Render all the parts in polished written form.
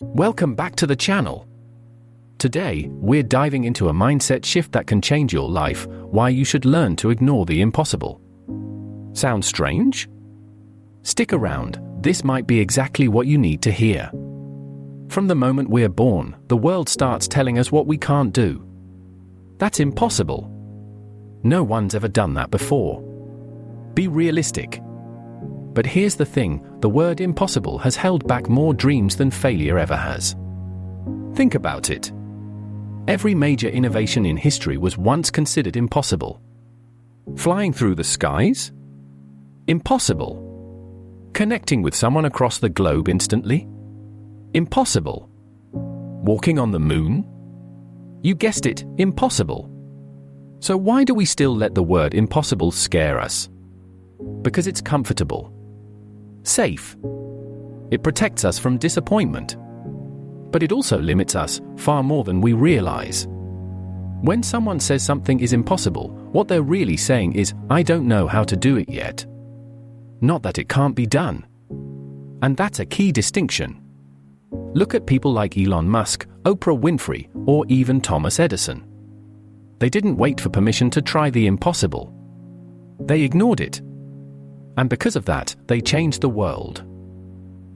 Welcome back to the channel. Today, we're diving into a mindset shift that can change your life, why you should learn to ignore the impossible. Sounds strange? Stick around, this might be exactly what you need to hear. From the moment we're born, the world starts telling us what we can't do. That's impossible. No one's ever done that before. Be realistic. But here's the thing, the word impossible has held back more dreams than failure ever has. Think about it. Every major innovation in history was once considered impossible. Flying through the skies? Impossible. Connecting with someone across the globe instantly? Impossible. Walking on the moon? You guessed it, impossible. So why do we still let the word impossible scare us? Because it's comfortable. Safe. It protects us from disappointment. But it also limits us far more than we realize. When someone says something is impossible, what they're really saying is, I don't know how to do it yet. Not that it can't be done. And that's a key distinction. Look at people like Elon Musk, Oprah Winfrey, or even Thomas Edison. They didn't wait for permission to try the impossible. They ignored it. And because of that, they changed the world.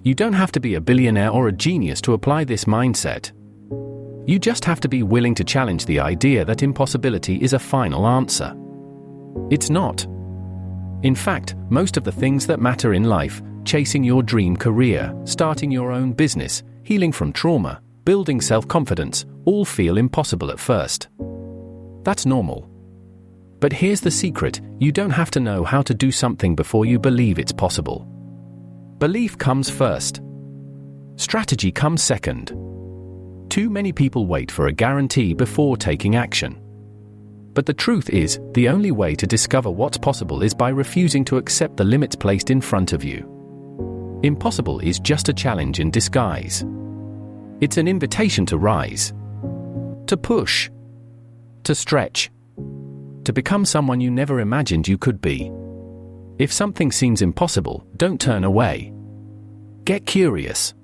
You don't have to be a billionaire or a genius to apply this mindset. You just have to be willing to challenge the idea that impossibility is a final answer. It's not. In fact, most of the things that matter in life, chasing your dream career, starting your own business, healing from trauma, building self-confidence, all feel impossible at first. That's normal. But here's the secret, you don't have to know how to do something before you believe it's possible. Belief comes first. Strategy comes second. Too many people wait for a guarantee before taking action. But the truth is, the only way to discover what's possible is by refusing to accept the limits placed in front of you. Impossible is just a challenge in disguise. It's an invitation to rise, to push, to stretch, to become someone you never imagined you could be. If something seems impossible, don't turn away. Get curious.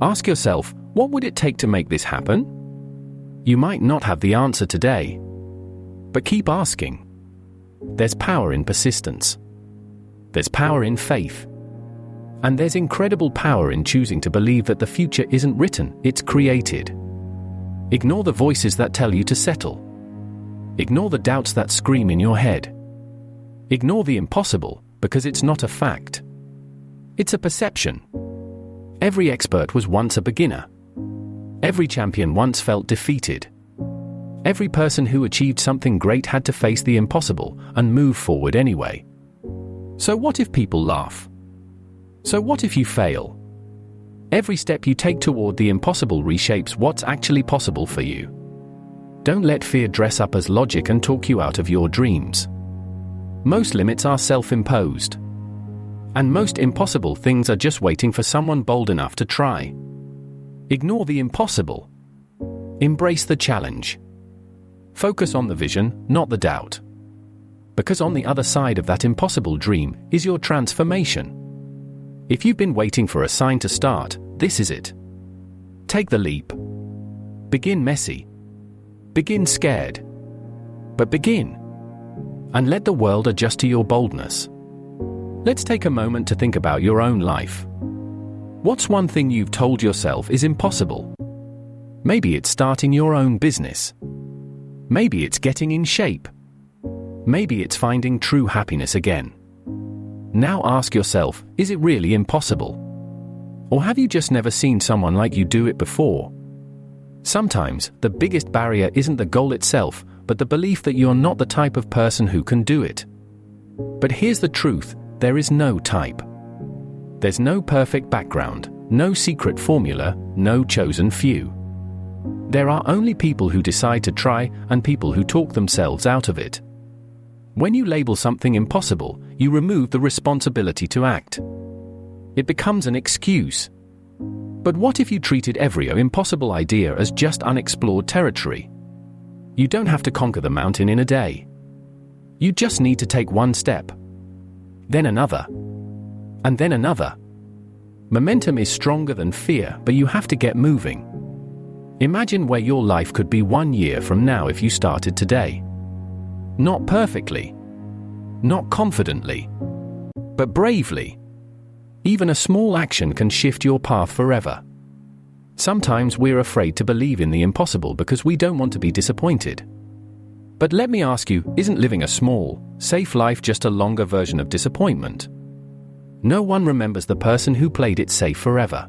Ask yourself, what would it take to make this happen? You might not have the answer today, but keep asking. There's power in persistence. There's power in faith. And there's incredible power in choosing to believe that the future isn't written, it's created. Ignore the voices that tell you to settle. Ignore the doubts that scream in your head. Ignore the impossible, because it's not a fact. It's a perception. Every expert was once a beginner. Every champion once felt defeated. Every person who achieved something great had to face the impossible and move forward anyway. So what if people laugh? So what if you fail? Every step you take toward the impossible reshapes what's actually possible for you. Don't let fear dress up as logic and talk you out of your dreams. Most limits are self-imposed. And most impossible things are just waiting for someone bold enough to try. Ignore the impossible. Embrace the challenge. Focus on the vision, not the doubt. Because on the other side of that impossible dream is your transformation. If you've been waiting for a sign to start, this is it. Take the leap. Begin messy. Begin scared. But begin. And let the world adjust to your boldness. Let's take a moment to think about your own life. What's one thing you've told yourself is impossible? Maybe it's starting your own business. Maybe it's getting in shape. Maybe it's finding true happiness again. Now ask yourself, is it really impossible? Or have you just never seen someone like you do it before? Sometimes, the biggest barrier isn't the goal itself, but the belief that you're not the type of person who can do it. But here's the truth, there is no type. There's no perfect background, no secret formula, no chosen few. There are only people who decide to try and people who talk themselves out of it. When you label something impossible, you remove the responsibility to act. It becomes an excuse. But what if you treated every impossible idea as just unexplored territory? You don't have to conquer the mountain in a day. You just need to take one step. Then another. And then another. Momentum is stronger than fear, but you have to get moving. Imagine where your life could be 1 year from now if you started today. Not perfectly, not confidently, but bravely. Even a small action can shift your path forever. Sometimes we're afraid to believe in the impossible because we don't want to be disappointed. But let me ask you, isn't living a small, safe life just a longer version of disappointment? No one remembers the person who played it safe forever.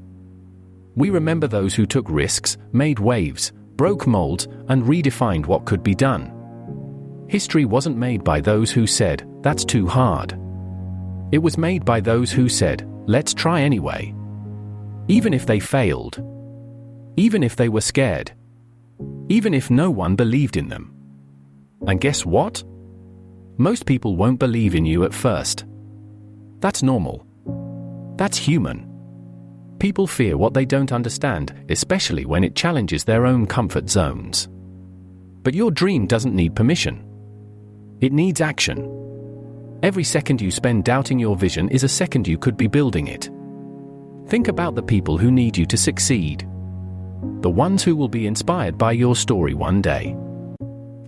We remember those who took risks, made waves, broke molds, and redefined what could be done. History wasn't made by those who said, "That's too hard." It was made by those who said, "Let's try anyway." Even if they failed. Even if they were scared. Even if no one believed in them. And guess what? Most people won't believe in you at first. That's normal. That's human. People fear what they don't understand, especially when it challenges their own comfort zones. But your dream doesn't need permission. It needs action. Every second you spend doubting your vision is a second you could be building it. Think about the people who need you to succeed. The ones who will be inspired by your story one day.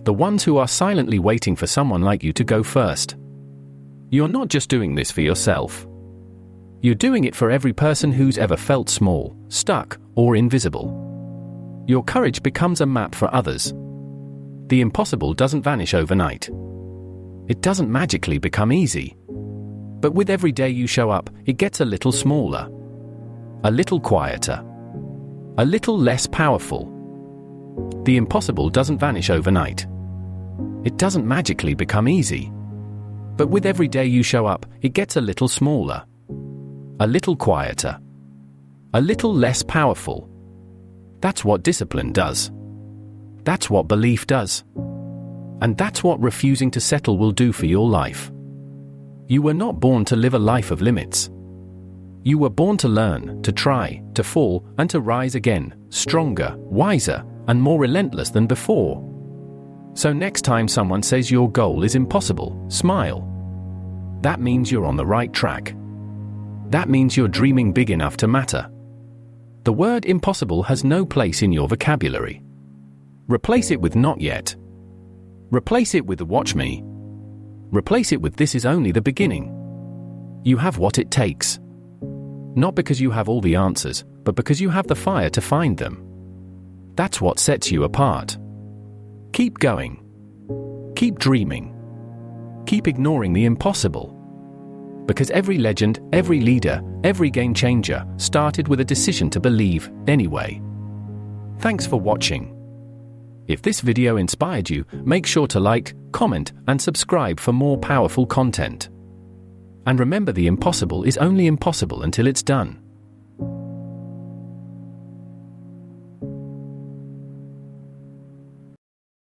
The ones who are silently waiting for someone like you to go first. You're not just doing this for yourself. You're doing it for every person who's ever felt small, stuck, or invisible. Your courage becomes a map for others. The impossible doesn't vanish overnight. It doesn't magically become easy. But with every day you show up, it gets a little smaller. A little quieter. A little less powerful. The impossible doesn't vanish overnight. It doesn't magically become easy. But with every day you show up, it gets a little smaller. A little quieter. A little less powerful. That's what discipline does. That's what belief does. And that's what refusing to settle will do for your life. You were not born to live a life of limits. You were born to learn, to try, to fall, and to rise again, stronger, wiser, and more relentless than before. So next time someone says your goal is impossible, smile. That means you're on the right track. That means you're dreaming big enough to matter. The word impossible has no place in your vocabulary. Replace it with not yet. Replace it with watch me. Replace it with this is only the beginning. You have what it takes. Not because you have all the answers, but because you have the fire to find them. That's what sets you apart. Keep going. Keep dreaming. Keep ignoring the impossible. Because every legend, every leader, every game changer started with a decision to believe anyway. Thanks for watching. If this video inspired you, make sure to like, comment, and subscribe for more powerful content. And remember, the impossible is only impossible until it's done.